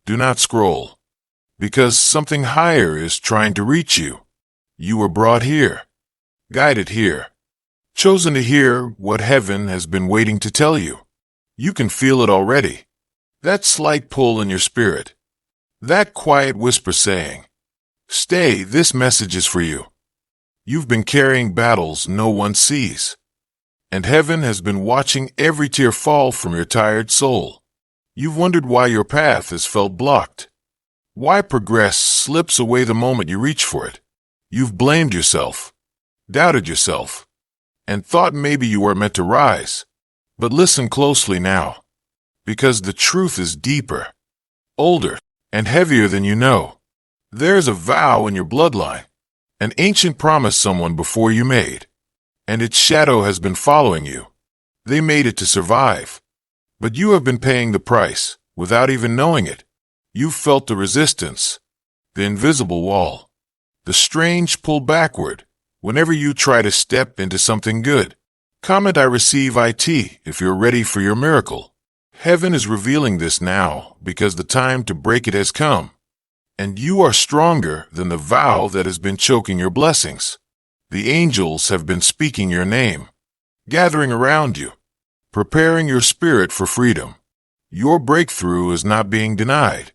Do not scroll. Because something higher is trying to reach you. You were brought here. Guided here. Chosen to hear what heaven has been waiting to tell you. You can feel it already. That slight pull in your spirit. That quiet whisper saying, "Stay, this message is for you." You've been carrying battles no one sees. And heaven has been watching every tear fall from your tired soul. You've wondered why your path has felt blocked. Why progress slips away the moment you reach for it. You've blamed yourself, doubted yourself, and thought maybe you weren't meant to rise. But listen closely now, because the truth is deeper, older, and heavier than you know. There's a vow in your bloodline, an ancient promise someone before you made, and its shadow has been following you. They made it to survive, but you have been paying the price without even knowing it. You've felt the resistance, the invisible wall, the strange pull backward whenever you try to step into something good. Comment I receive IT if you're ready for your miracle. Heaven is revealing this now because the time to break it has come. And you are stronger than the vow that has been choking your blessings. The angels have been speaking your name, gathering around you, preparing your spirit for freedom. Your breakthrough is not being denied.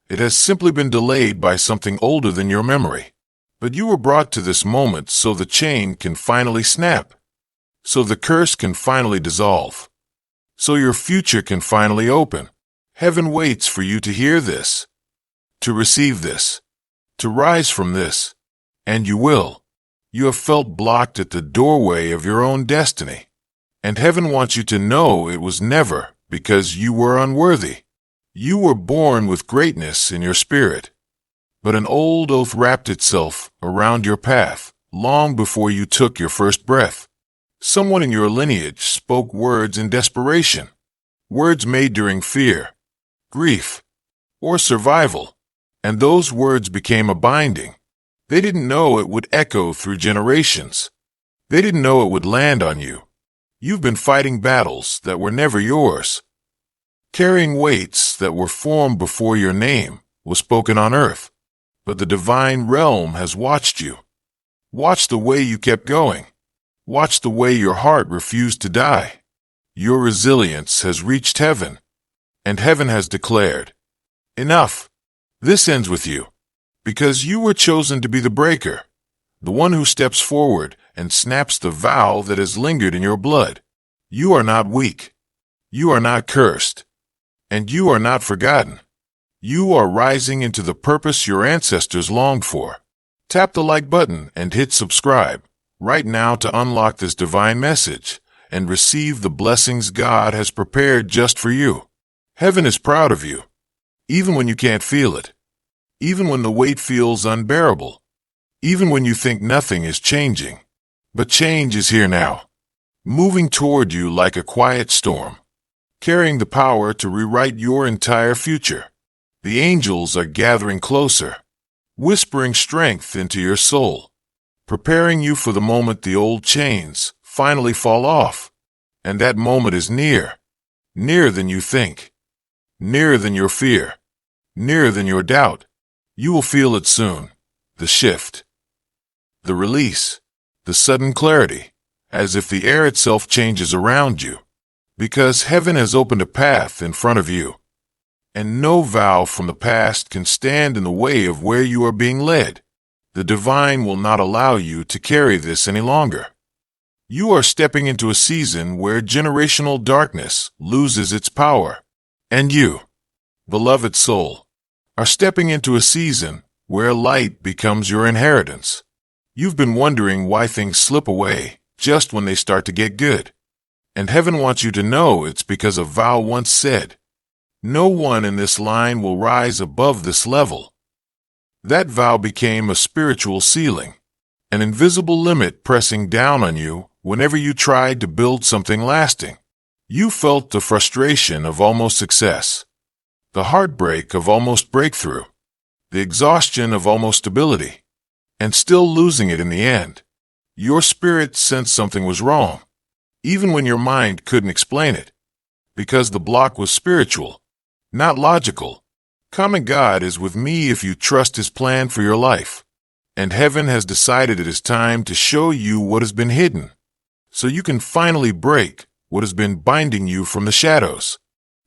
It has simply been delayed by something older than your memory. But you were brought to this moment so the chain can finally snap, so the curse can finally dissolve, so your future can finally open. Heaven waits for you to hear this, to receive this, to rise from this, and you will. You have felt blocked at the doorway of your own destiny, and heaven wants you to know it was never because you were unworthy. You were born with greatness in your spirit, but an old oath wrapped itself around your path long before you took your first breath. Someone in your lineage spoke words in desperation, words made during fear, grief, or survival, and those words became a binding. They didn't know it would echo through generations. They didn't know it would land on you. You've been fighting battles that were never yours, carrying weights that were formed before your name was spoken on earth. But the divine realm has watched you. Watched the way you kept going. Watched the way your heart refused to die. Your resilience has reached heaven, and heaven has declared, "Enough. This ends with you." Because you were chosen to be the breaker, the one who steps forward and snaps the vow that has lingered in your blood. You are not weak. You are not cursed. And you are not forgotten. You are rising into the purpose your ancestors longed for. Tap the like button and hit subscribe right now to unlock this divine message and receive the blessings God has prepared just for you. Heaven is proud of you, even when you can't feel it, even when the weight feels unbearable, even when you think nothing is changing. But change is here now, moving toward you like a quiet storm, carrying the power to rewrite your entire future. The angels are gathering closer, whispering strength into your soul, preparing you for the moment the old chains finally fall off. And that moment is near, nearer than you think, nearer than your fear, nearer than your doubt. You will feel it soon, the shift, the release, the sudden clarity, as if the air itself changes around you, because heaven has opened a path in front of you. And no vow from the past can stand in the way of where you are being led. The divine will not allow you to carry this any longer. You are stepping into a season where generational darkness loses its power. And you, beloved soul, are stepping into a season where light becomes your inheritance. You've been wondering why things slip away just when they start to get good. And heaven wants you to know it's because a vow once said, "No one in this line will rise above this level." That vow became a spiritual ceiling, an invisible limit pressing down on you whenever you tried to build something lasting. You felt the frustration of almost success, the heartbreak of almost breakthrough, the exhaustion of almost stability, and still losing it in the end. Your spirit sensed something was wrong, even when your mind couldn't explain it, because the block was spiritual, not logical. Common God is with me if you trust His plan for your life. And heaven has decided it is time to show you what has been hidden, so you can finally break what has been binding you from the shadows.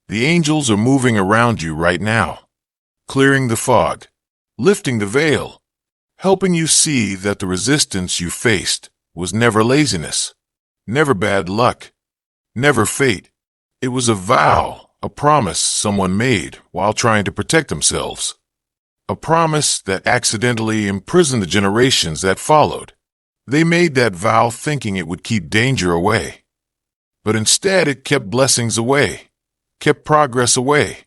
The angels are moving around you right now, clearing the fog, lifting the veil, helping you see that the resistance you faced was never laziness, never bad luck, never fate. It was a vow, a promise someone made while trying to protect themselves. A promise that accidentally imprisoned the generations that followed. They made that vow thinking it would keep danger away. But instead it kept blessings away, kept progress away,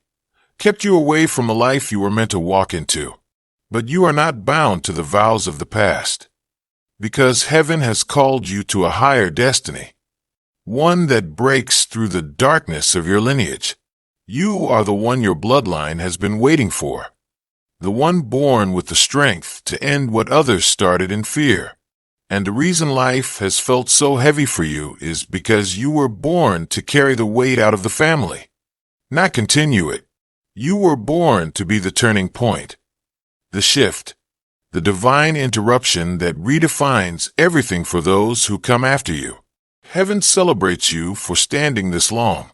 kept you away from the life you were meant to walk into. But you are not bound to the vows of the past, because heaven has called you to a higher destiny, one that breaks through the darkness of your lineage. You are the one your bloodline has been waiting for. The one born with the strength to end what others started in fear. And the reason life has felt so heavy for you is because you were born to carry the weight out of the family, not continue it. You were born to be the turning point, the shift, the divine interruption that redefines everything for those who come after you. Heaven celebrates you for standing this long,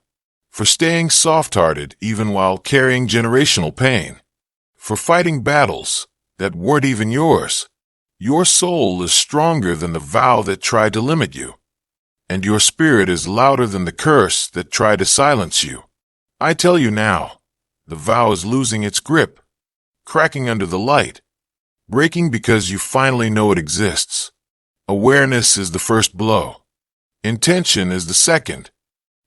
for staying soft-hearted even while carrying generational pain, for fighting battles that weren't even yours. Your soul is stronger than the vow that tried to limit you, and your spirit is louder than the curse that tried to silence you. I tell you now, the vow is losing its grip, cracking under the light, breaking because you finally know it exists. Awareness is the first blow. Intention is the second,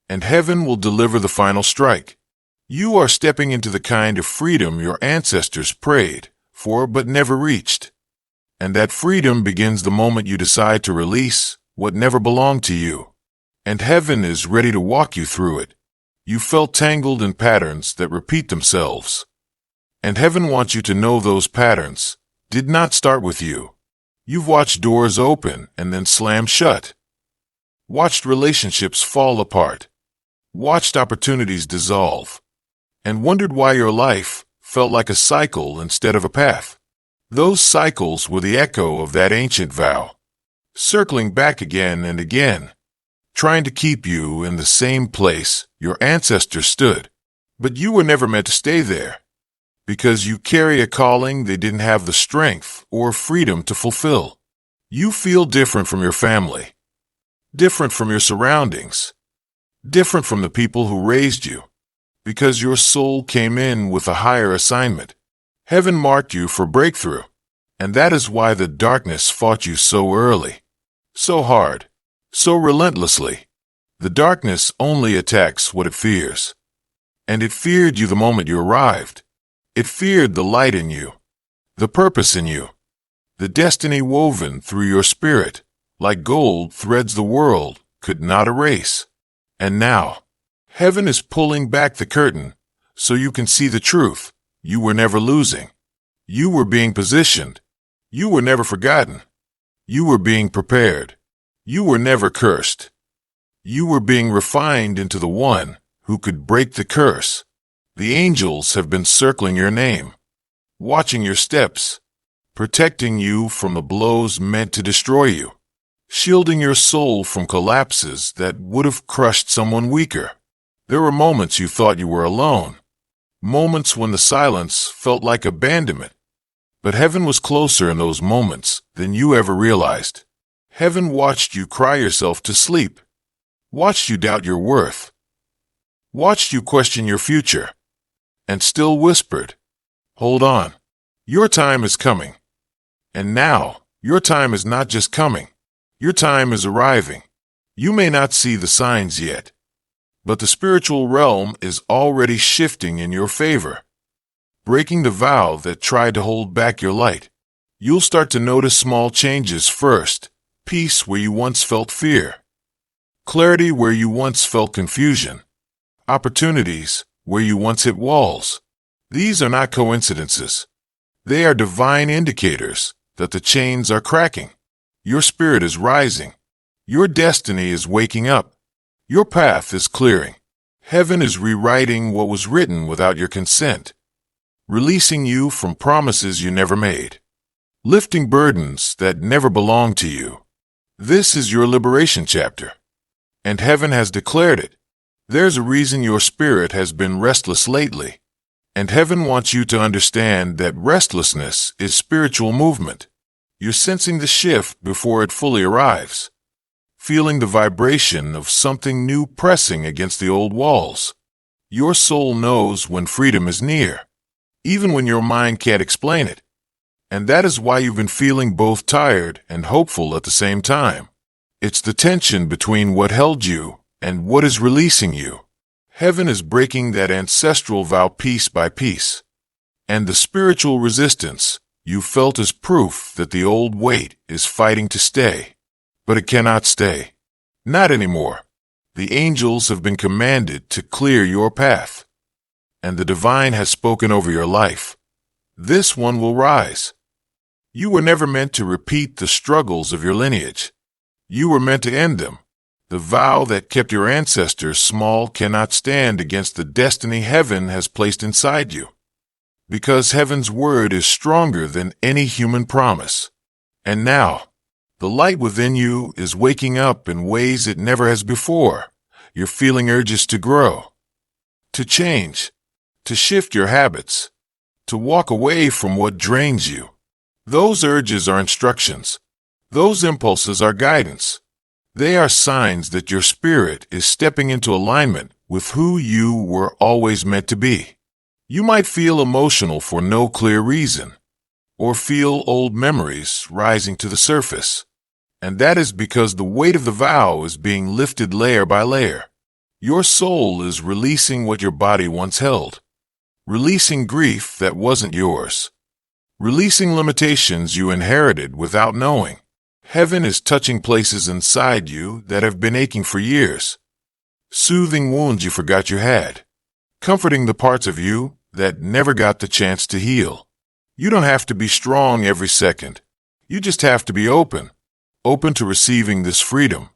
and heaven will deliver the final strike. You are stepping into the kind of freedom your ancestors prayed for but never reached. And that freedom begins the moment you decide to release what never belonged to you. And heaven is ready to walk you through it. You felt tangled in patterns that repeat themselves. And heaven wants you to know those patterns did not start with you. You've watched doors open and then slam shut. Watched relationships fall apart. Watched opportunities dissolve. And wondered why your life felt like a cycle instead of a path. Those cycles were the echo of that ancient vow, circling back again and again, trying to keep you in the same place your ancestors stood. But you were never meant to stay there, because you carry a calling they didn't have the strength or freedom to fulfill. You feel different from your family, different from your surroundings, different from the people who raised you, because your soul came in with a higher assignment. Heaven marked you for breakthrough, and that is why the darkness fought you so early, so hard, so relentlessly. The darkness only attacks what it fears, and it feared you the moment you arrived. It feared the light in you, the purpose in you, the destiny woven through your spirit, like gold threads the world could not erase. And now, heaven is pulling back the curtain so you can see the truth. You were never losing. You were being positioned. You were never forgotten. You were being prepared. You were never cursed. You were being refined into the one who could break the curse. The angels have been circling your name, watching your steps, protecting you from the blows meant to destroy you, shielding your soul from collapses that would have crushed someone weaker. There were moments you thought you were alone, moments when the silence felt like abandonment. But heaven was closer in those moments than you ever realized. Heaven watched you cry yourself to sleep, watched you doubt your worth, watched you question your future, and still whispered, "Hold on, your time is coming." And now, your time is not just coming, your time is arriving. You may not see the signs yet, but the spiritual realm is already shifting in your favor, breaking the vow that tried to hold back your light. You'll start to notice small changes first, peace where you once felt fear, clarity where you once felt confusion, opportunities where you once hit walls. These are not coincidences. They are divine indicators that the chains are cracking. Your spirit is rising. Your destiny is waking up. Your path is clearing. Heaven is rewriting what was written without your consent. releasing you from promises you never made, lifting burdens that never belonged to you. This is your liberation chapter, and heaven has declared it. There's a reason your spirit has been restless lately, and heaven wants you to understand that restlessness is spiritual movement. You're sensing the shift before it fully arrives, feeling the vibration of something new pressing against the old walls. Your soul knows when freedom is near, even when your mind can't explain it. And that is why you've been feeling both tired and hopeful at the same time. It's the tension between what held you and what is releasing you. Heaven is breaking that ancestral vow piece by piece. And the spiritual resistance you felt is proof that the old weight is fighting to stay. But it cannot stay. Not anymore. The angels have been commanded to clear your path. And the divine has spoken over your life. This one will rise. You were never meant to repeat the struggles of your lineage. You were meant to end them. The vow that kept your ancestors small cannot stand against the destiny heaven has placed inside you. Because heaven's word is stronger than any human promise. And now, the light within you is waking up in ways it never has before. You're feeling urges to grow, to change, to shift your habits, to walk away from what drains you. Those urges are instructions. Those impulses are guidance. They are signs that your spirit is stepping into alignment with who you were always meant to be. You might feel emotional for no clear reason, or feel old memories rising to the surface. And that is because the weight of the vow is being lifted layer by layer. Your soul is releasing what your body once held, releasing grief that wasn't yours, releasing limitations you inherited without knowing. Heaven is touching places inside you that have been aching for years, soothing wounds you forgot you had, comforting the parts of you that never got the chance to heal. You don't have to be strong every second. You just have to be open to receiving this freedom,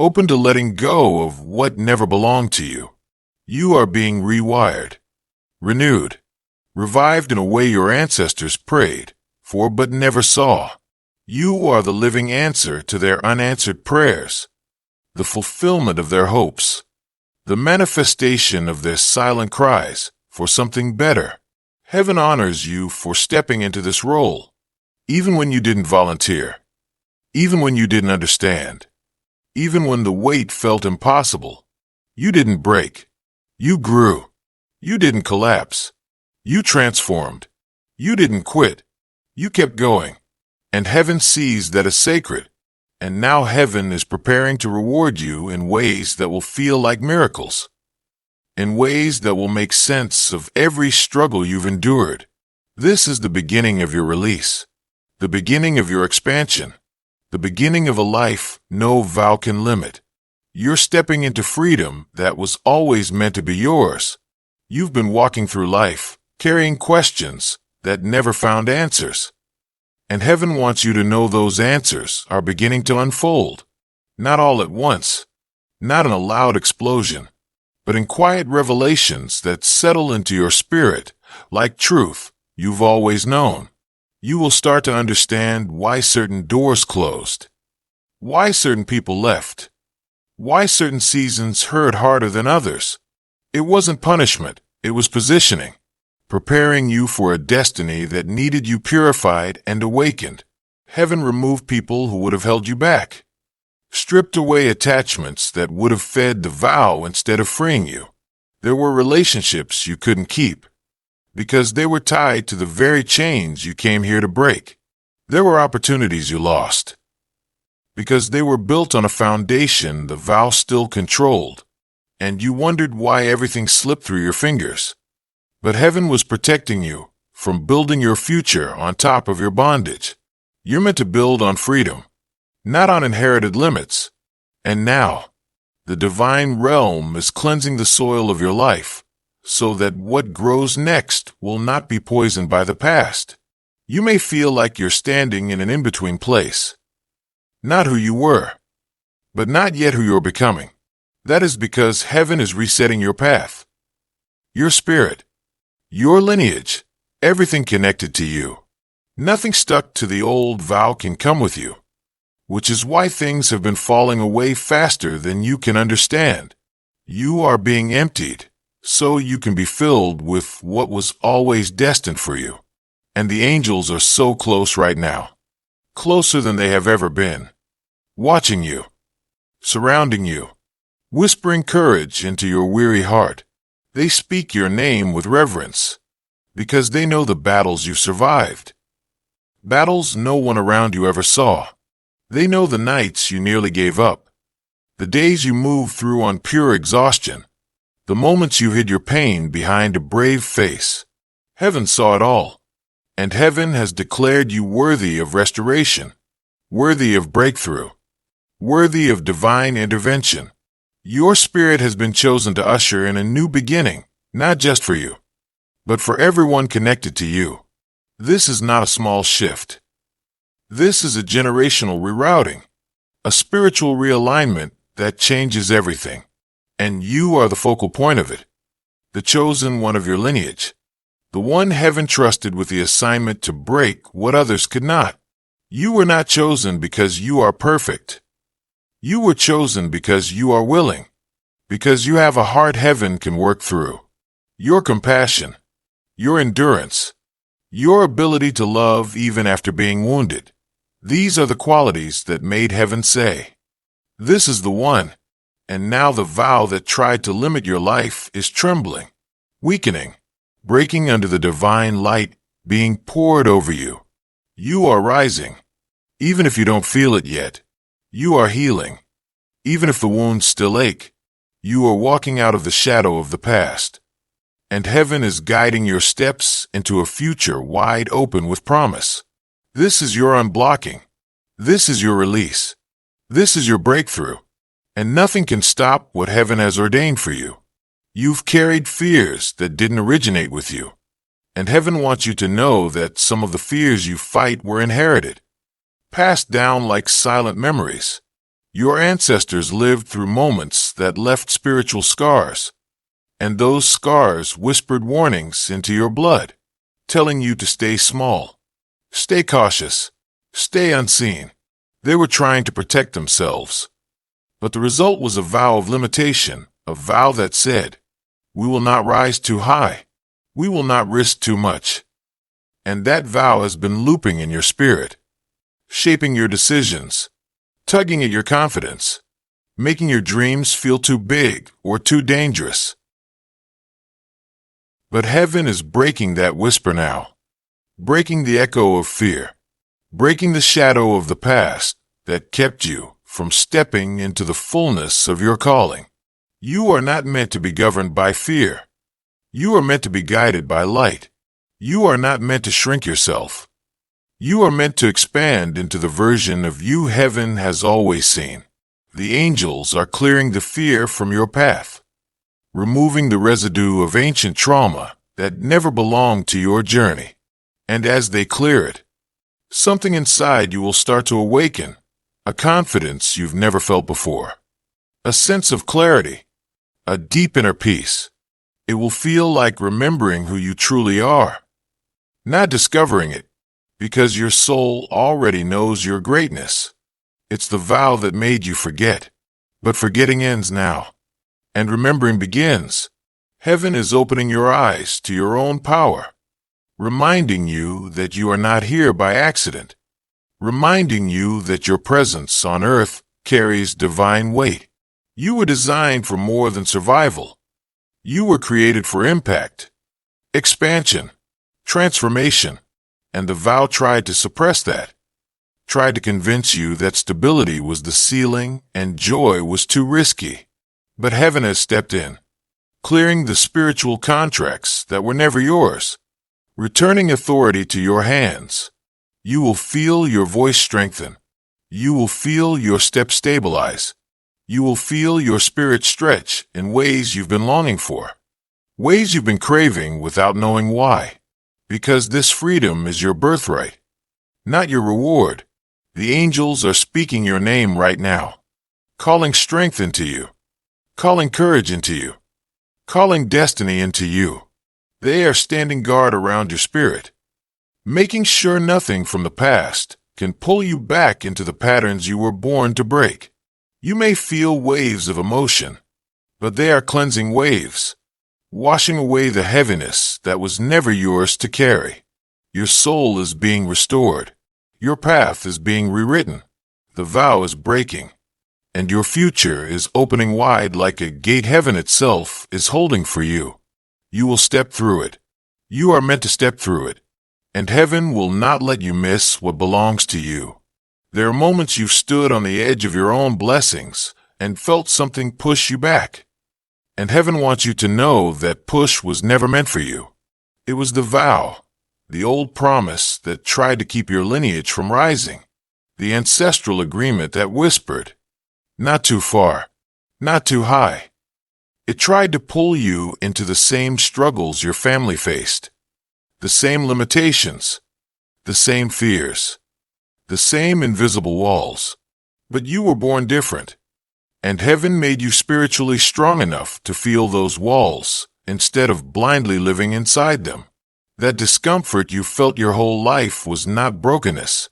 open to letting go of what never belonged to you. You are being rewired, renewed, revived in a way your ancestors prayed for but never saw. You are the living answer to their unanswered prayers, the fulfillment of their hopes, the manifestation of their silent cries for something better. Heaven honors you for stepping into this role, even when you didn't volunteer, even when you didn't understand, even when the weight felt impossible. You didn't break. You grew. You didn't collapse. You transformed. You didn't quit. You kept going. And heaven sees that as sacred. And now heaven is preparing to reward you in ways that will feel like miracles, in ways that will make sense of every struggle you've endured. This is the beginning of your release, the beginning of your expansion, the beginning of a life no vow can limit. You're stepping into freedom that was always meant to be yours. You've been walking through life, carrying questions that never found answers. And heaven wants you to know those answers are beginning to unfold. Not all at once, not in a loud explosion, but in quiet revelations that settle into your spirit like truth you've always known. You will start to understand why certain doors closed, why certain people left, why certain seasons hurt harder than others. It wasn't punishment, it was positioning, preparing you for a destiny that needed you purified and awakened. Heaven removed people who would have held you back, stripped away attachments that would have fed the vow instead of freeing you. There were relationships you couldn't keep, because they were tied to the very chains you came here to break. There were opportunities you lost, because they were built on a foundation the vow still controlled, and you wondered why everything slipped through your fingers. But heaven was protecting you from building your future on top of your bondage. You're meant to build on freedom, not on inherited limits. And now, the divine realm is cleansing the soil of your life, so that what grows next will not be poisoned by the past. You may feel like you're standing in an in-between place. Not who you were, but not yet who you're becoming. That is because heaven is resetting your path, your spirit, your lineage, everything connected to you. Nothing stuck to the old vow can come with you, which is why things have been falling away faster than you can understand. You are being emptied, so you can be filled with what was always destined for you. And the angels are so close right now, closer than they have ever been, watching you, surrounding you, whispering courage into your weary heart. They speak your name with reverence, because they know the battles you survived, battles no one around you ever saw. They know the nights you nearly gave up, the days you moved through on pure exhaustion, the moments you hid your pain behind a brave face. Heaven saw it all, and heaven has declared you worthy of restoration, worthy of breakthrough, worthy of divine intervention. Your spirit has been chosen to usher in a new beginning, not just for you, but for everyone connected to you. This is not a small shift. This is a generational rerouting, a spiritual realignment that changes everything. And you are the focal point of it, the chosen one of your lineage, the one heaven trusted with the assignment to break what others could not. You were not chosen because you are perfect. You were chosen because you are willing, because you have a heart heaven can work through. Your compassion, your endurance, your ability to love even after being wounded. These are the qualities that made heaven say, "This is the one." And now the vow that tried to limit your life is trembling, weakening, breaking under the divine light being poured over you. You are rising. Even if you don't feel it yet, you are healing. Even if the wounds still ache, you are walking out of the shadow of the past. And heaven is guiding your steps into a future wide open with promise. This is your unblocking. This is your release. This is your breakthrough. And nothing can stop what heaven has ordained for you. You've carried fears that didn't originate with you. And heaven wants you to know that some of the fears you fight were inherited, passed down like silent memories. Your ancestors lived through moments that left spiritual scars. And those scars whispered warnings into your blood, telling you to stay small, stay cautious, stay unseen. They were trying to protect themselves. But the result was a vow of limitation, a vow that said, "We will not rise too high. We will not risk too much." And that vow has been looping in your spirit, shaping your decisions, tugging at your confidence, making your dreams feel too big or too dangerous. But heaven is breaking that whisper now, breaking the echo of fear, breaking the shadow of the past that kept you from stepping into the fullness of your calling. You are not meant to be governed by fear. You are meant to be guided by light. You are not meant to shrink yourself. You are meant to expand into the version of you heaven has always seen. The angels are clearing the fear from your path, removing the residue of ancient trauma that never belonged to your journey. And as they clear it, something inside you will start to awaken, a confidence you've never felt before, a sense of clarity, a deep inner peace. It will feel like remembering who you truly are, not discovering it, because your soul already knows your greatness. It's the vow that made you forget, but forgetting ends now, and remembering begins. Heaven is opening your eyes to your own power, reminding you that you are not here by accident, reminding you that your presence on earth carries divine weight. You were designed for more than survival. You were created for impact, expansion, transformation, and the vow tried to suppress that, tried to convince you that stability was the ceiling and joy was too risky. But heaven has stepped in, clearing the spiritual contracts that were never yours, returning authority to your hands. You will feel your voice strengthen. You will feel your steps stabilize. You will feel your spirit stretch in ways you've been longing for, ways you've been craving without knowing why. Because this freedom is your birthright, not your reward. The angels are speaking your name right now, calling strength into you, calling courage into you, calling destiny into you. They are standing guard around your spirit, making sure nothing from the past can pull you back into the patterns you were born to break. You may feel waves of emotion, but they are cleansing waves, washing away the heaviness that was never yours to carry. Your soul is being restored. Your path is being rewritten. The vow is breaking, and your future is opening wide like a gate heaven itself is holding for you. You will step through it. You are meant to step through it, and heaven will not let you miss what belongs to you. There are moments you've stood on the edge of your own blessings and felt something push you back. And heaven wants you to know that push was never meant for you. It was the vow, the old promise that tried to keep your lineage from rising, the ancestral agreement that whispered, "Not too far, not too high." It tried to pull you into the same struggles your family faced, the same limitations, the same fears, the same invisible walls. But you were born different, and heaven made you spiritually strong enough to feel those walls instead of blindly living inside them. That discomfort you felt your whole life was not brokenness.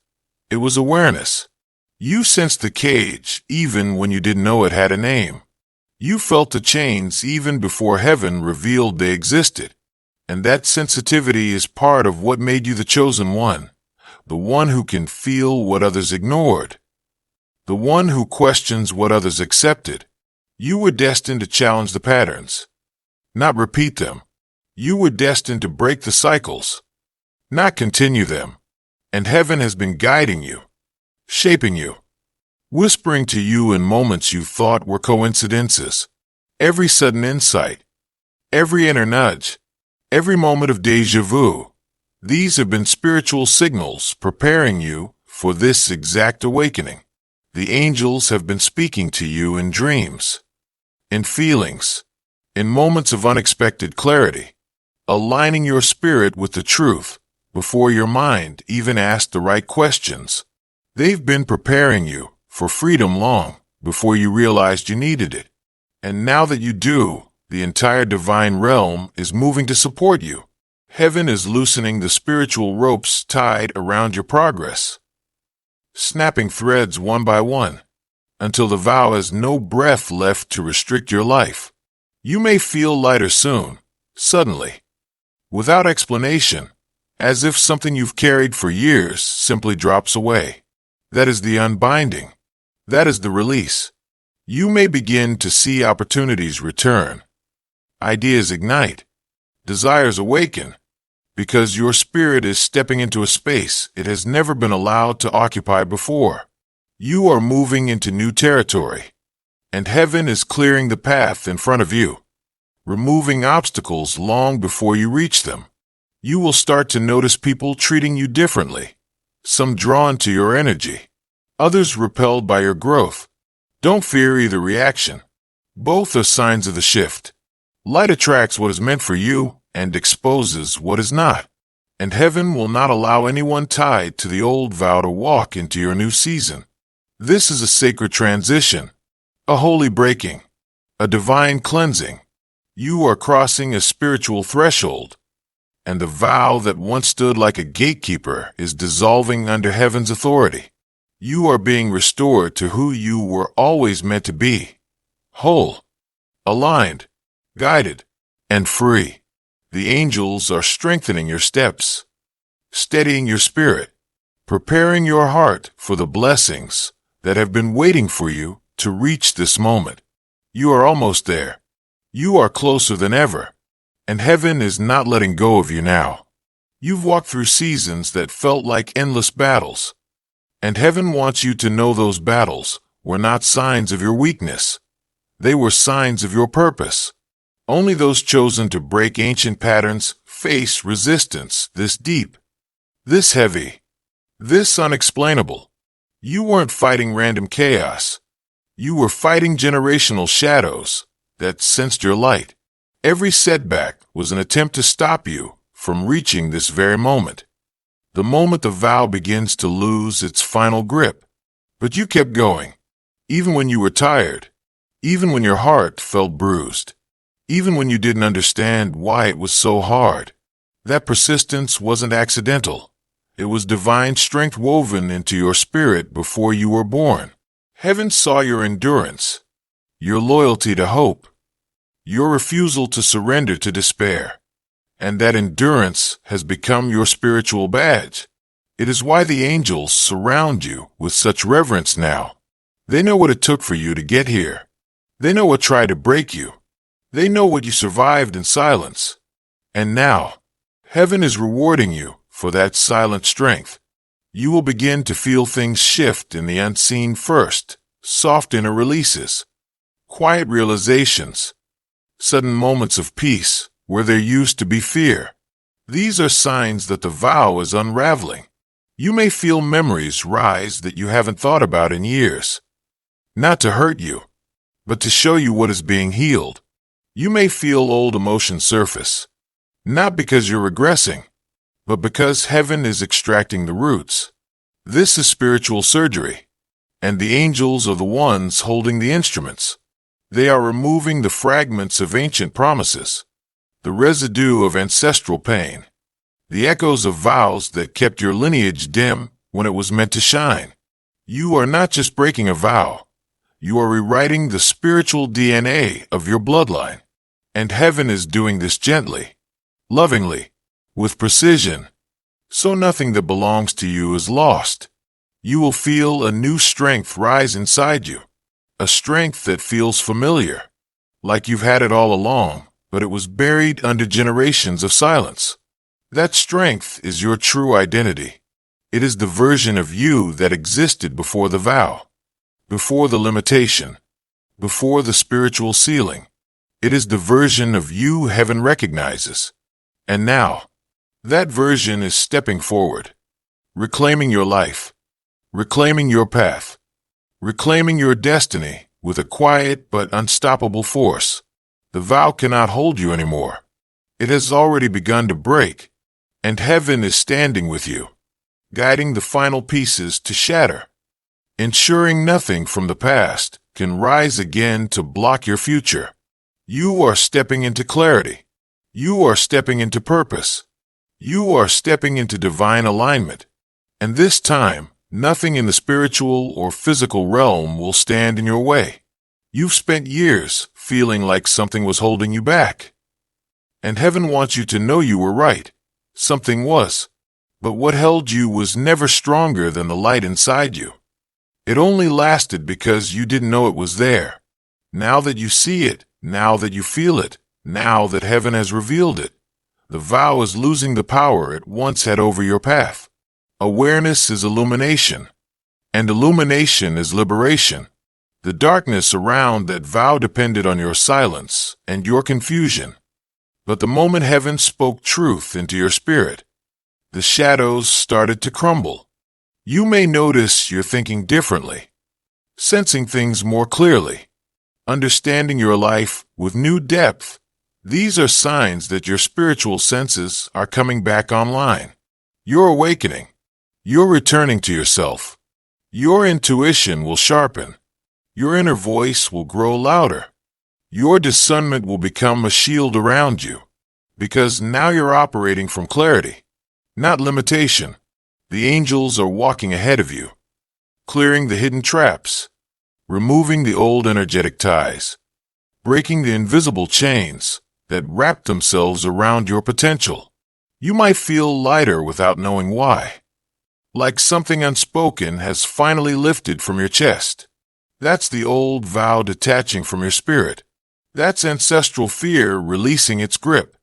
It was awareness. You sensed the cage even when you didn't know it had a name. You felt the chains even before heaven revealed they existed. And that sensitivity is part of what made you the chosen one, the one who can feel what others ignored, the one who questions what others accepted. You were destined to challenge the patterns, not repeat them. You were destined to break the cycles, not continue them. And heaven has been guiding you, shaping you, whispering to you in moments you thought were coincidences. Every sudden insight, every inner nudge, every moment of déjà vu, these have been spiritual signals preparing you for this exact awakening. The angels have been speaking to you in dreams, in feelings, in moments of unexpected clarity, aligning your spirit with the truth before your mind even asked the right questions. They've been preparing you for freedom long before you realized you needed it. And now that you do, the entire divine realm is moving to support you. Heaven is loosening the spiritual ropes tied around your progress, snapping threads one by one, until the vow has no breath left to restrict your life. You may feel lighter soon, suddenly, without explanation, as if something you've carried for years simply drops away. That is the unbinding. That is the release. You may begin to see opportunities return, ideas ignite, desires awaken, because your spirit is stepping into a space it has never been allowed to occupy before. You are moving into new territory, and heaven is clearing the path in front of you, removing obstacles long before you reach them. You will start to notice people treating you differently, some drawn to your energy, others repelled by your growth. Don't fear either reaction. Both are signs of the shift. Light attracts what is meant for you and exposes what is not. And heaven will not allow anyone tied to the old vow to walk into your new season. This is a sacred transition, a holy breaking, a divine cleansing. You are crossing a spiritual threshold, and the vow that once stood like a gatekeeper is dissolving under heaven's authority. You are being restored to who you were always meant to be, whole, aligned, guided, and free. The angels are strengthening your steps, steadying your spirit, preparing your heart for the blessings that have been waiting for you to reach this moment. You are almost there. You are closer than ever, and heaven is not letting go of you now. You've walked through seasons that felt like endless battles, and heaven wants you to know those battles were not signs of your weakness. They were signs of your purpose. Only those chosen to break ancient patterns face resistance this deep, this heavy, this unexplainable. You weren't fighting random chaos. You were fighting generational shadows that sensed your light. Every setback was an attempt to stop you from reaching this very moment. The moment the vow begins to lose its final grip. But you kept going, even when you were tired, even when your heart felt bruised, even when you didn't understand why it was so hard. That persistence wasn't accidental. It was divine strength woven into your spirit before you were born. Heaven saw your endurance, your loyalty to hope, your refusal to surrender to despair. And that endurance has become your spiritual badge. It is why the angels surround you with such reverence now. They know what it took for you to get here. They know what tried to break you. They know what you survived in silence. And now, heaven is rewarding you for that silent strength. You will begin to feel things shift in the unseen first, soft inner releases, quiet realizations, sudden moments of peace where there used to be fear. These are signs that the vow is unraveling. You may feel memories rise that you haven't thought about in years. Not to hurt you, but to show you what is being healed. You may feel old emotions surface, not because you're regressing, but because heaven is extracting the roots. This is spiritual surgery, and the angels are the ones holding the instruments. They are removing the fragments of ancient promises, the residue of ancestral pain, the echoes of vows that kept your lineage dim when it was meant to shine. You are not just breaking a vow. You are rewriting the spiritual DNA of your bloodline. And heaven is doing this gently, lovingly, with precision, so nothing that belongs to you is lost. You will feel a new strength rise inside you, a strength that feels familiar, like you've had it all along, but it was buried under generations of silence. That strength is your true identity. It is the version of you that existed before the vow, before the limitation, before the spiritual ceiling. It is the version of you heaven recognizes. And now, that version is stepping forward, reclaiming your life, reclaiming your path, reclaiming your destiny with a quiet but unstoppable force. The vow cannot hold you anymore. It has already begun to break, and heaven is standing with you, guiding the final pieces to shatter, ensuring nothing from the past can rise again to block your future. You are stepping into clarity. You are stepping into purpose. You are stepping into divine alignment. And this time, nothing in the spiritual or physical realm will stand in your way. You've spent years feeling like something was holding you back. And heaven wants you to know you were right. Something was. But what held you was never stronger than the light inside you. It only lasted because you didn't know it was there. Now that you see it, now that you feel it, now that heaven has revealed it, the vow is losing the power it once had over your path. Awareness is illumination, and illumination is liberation. The darkness around that vow depended on your silence and your confusion. But the moment heaven spoke truth into your spirit, the shadows started to crumble. You may notice you're thinking differently, sensing things more clearly, understanding your life with new depth. These are signs that your spiritual senses are coming back online. You're awakening. You're returning to yourself. Your intuition will sharpen. Your inner voice will grow louder. Your discernment will become a shield around you, because now you're operating from clarity, not limitation. The angels are walking ahead of you, clearing the hidden traps, removing the old energetic ties, breaking the invisible chains that wrap themselves around your potential. You might feel lighter without knowing why, like something unspoken has finally lifted from your chest. That's the old vow detaching from your spirit. That's ancestral fear releasing its grip.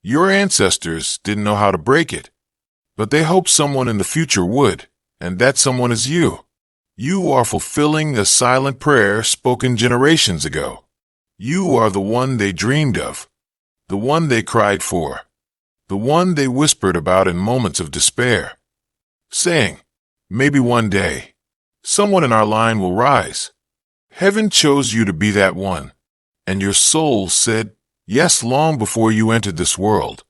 Your ancestors didn't know how to break it, but they hoped someone in the future would, and that someone is you. You are fulfilling a silent prayer spoken generations ago. You are the one they dreamed of, the one they cried for, the one they whispered about in moments of despair, saying, maybe one day, someone in our line will rise. Heaven chose you to be that one, and your soul said yes long before you entered this world.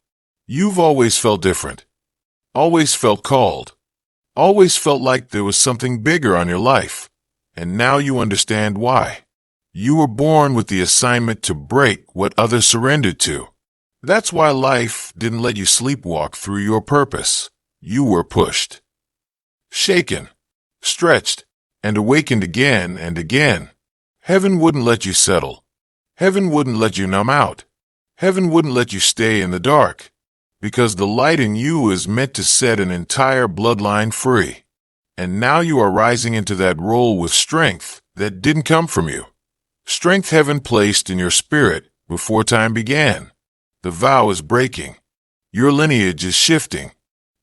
You've always felt different, always felt called, always felt like there was something bigger on your life, and now you understand why. You were born with the assignment to break what others surrendered to. That's why life didn't let you sleepwalk through your purpose. You were pushed, shaken, stretched, and awakened again and again. Heaven wouldn't let you settle. Heaven wouldn't let you numb out. Heaven wouldn't let you stay in the dark, because the light in you is meant to set an entire bloodline free. And now you are rising into that role with strength that didn't come from you. Strength heaven placed in your spirit before time began. The vow is breaking. Your lineage is shifting.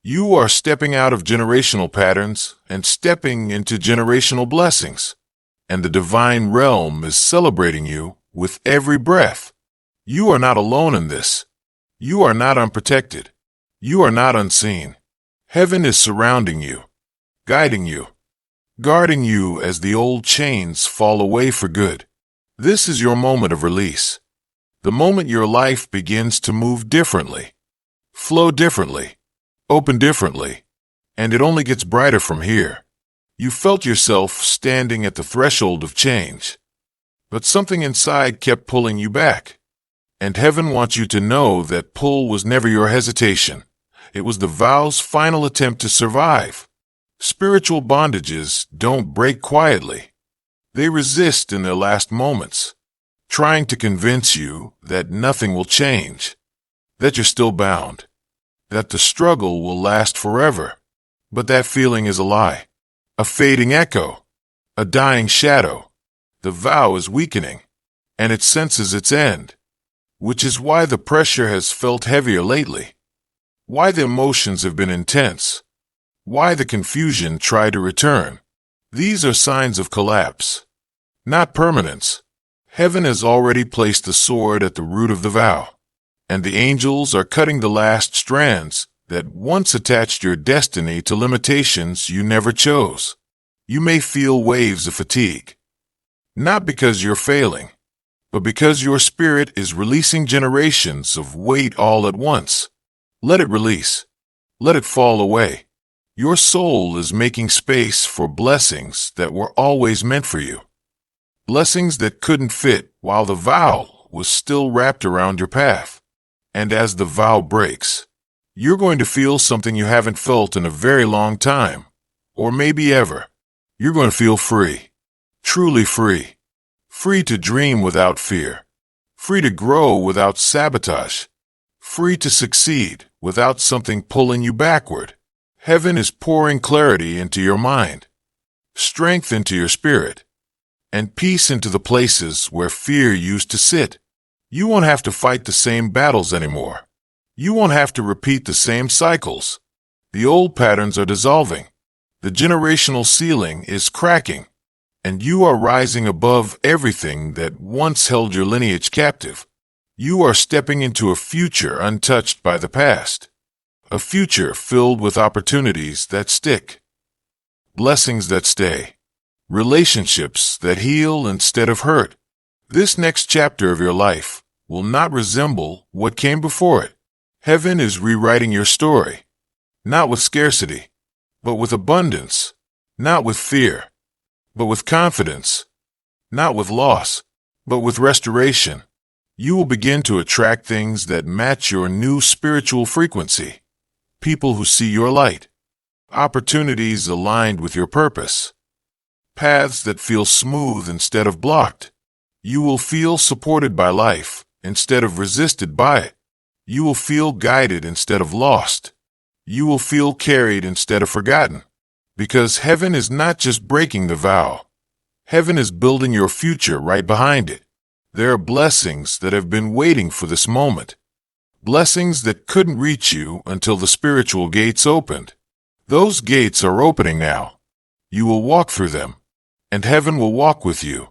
You are stepping out of generational patterns and stepping into generational blessings. And the divine realm is celebrating you with every breath. You are not alone in this. You are not unprotected. You are not unseen. Heaven is surrounding you, guiding you, guarding you as the old chains fall away for good. This is your moment of release. The moment your life begins to move differently, flow differently, open differently, and it only gets brighter from here. You felt yourself standing at the threshold of change, but something inside kept pulling you back. And heaven wants you to know that pull was never your hesitation. It was the vow's final attempt to survive. Spiritual bondages don't break quietly. They resist in their last moments, trying to convince you that nothing will change, that you're still bound, that the struggle will last forever. But that feeling is a lie, a fading echo, a dying shadow. The vow is weakening, and it senses its end, which is why the pressure has felt heavier lately, why the emotions have been intense, why the confusion tried to return. These are signs of collapse, not permanence. Heaven has already placed the sword at the root of the vow, and the angels are cutting the last strands that once attached your destiny to limitations you never chose. You may feel waves of fatigue, not because you're failing, but because your spirit is releasing generations of weight all at once. Let it release. Let it fall away. Your soul is making space for blessings that were always meant for you. Blessings that couldn't fit while the vow was still wrapped around your path. And as the vow breaks, you're going to feel something you haven't felt in a very long time, or maybe ever. You're going to feel free, truly free. Free to dream without fear. Free to grow without sabotage. Free to succeed without something pulling you backward. Heaven is pouring clarity into your mind, strength into your spirit, and peace into the places where fear used to sit. You won't have to fight the same battles anymore. You won't have to repeat the same cycles. The old patterns are dissolving. The generational ceiling is cracking. And you are rising above everything that once held your lineage captive. You are stepping into a future untouched by the past. A future filled with opportunities that stick. Blessings that stay. Relationships that heal instead of hurt. This next chapter of your life will not resemble what came before it. Heaven is rewriting your story. Not with scarcity, but with abundance. Not with fear, but with confidence. Not with loss, but with restoration. You will begin to attract things that match your new spiritual frequency. People who see your light. Opportunities aligned with your purpose. Paths that feel smooth instead of blocked. You will feel supported by life instead of resisted by it. You will feel guided instead of lost. You will feel carried instead of forgotten. Because heaven is not just breaking the vow. Heaven is building your future right behind it. There are blessings that have been waiting for this moment. Blessings that couldn't reach you until the spiritual gates opened. Those gates are opening now. You will walk through them, and heaven will walk with you.